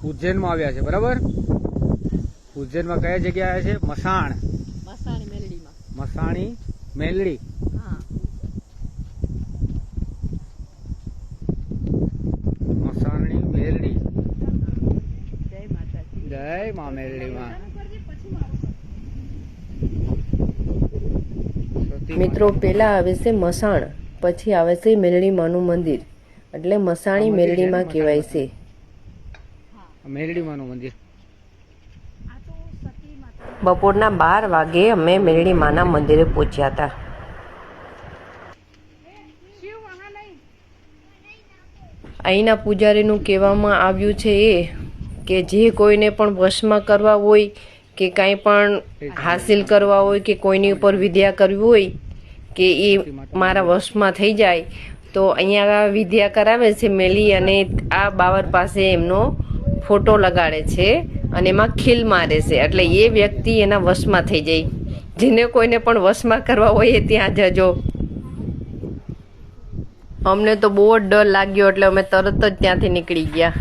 ઉજ્જૈનમાં આવ્યા છે, બરાબર? ઉજ્જૈનમાં કયા જગ્યા આવ્યા છે? મસાણ, મસાણી મેલડીમાં. મસાણી મેલડી. હા, મસાણી મેલડી. જય માતાજી. જય મા મેલડીમાં. મિત્રો પેલા આવે છે મસાણ, પછી આવે છે મેલડી માનું મંદિર, એટલે મસાણી મેલડીમાં કહેવાય છે. મેલડી માનું મંદિર. બપોરના 12 વાગે અમે મેલડી માના મંદિરે પહોંચ્યા હતા. અહીંના પૂજારીનું કહેવામાં આવ્યું છે એ કે જે કોઈને પણ વશમાં કરવા હોય કે કાંઈ પણ હાસિલ કરવા હોય કે કોઈની ઉપર વિદ્યા કરવી હોય કે એ મારા વશમાં થઈ જાય તો અહીંયા વિદ્યા કરાવે છે મેલી, અને આ બાવર પાસે એમનો ફોટો લગાડે છે અને એમાં ખીલ મારે છે, એટલે એ વ્યક્તિ એના વશમાં થઈ જાય. જેને કોઈને પણ વશમાં કરવા હોય એ ત્યાં જજો. અમને તો બહુ જ ડર લાગ્યો એટલે અમે તરત જ ત્યાંથી નીકળી ગયા.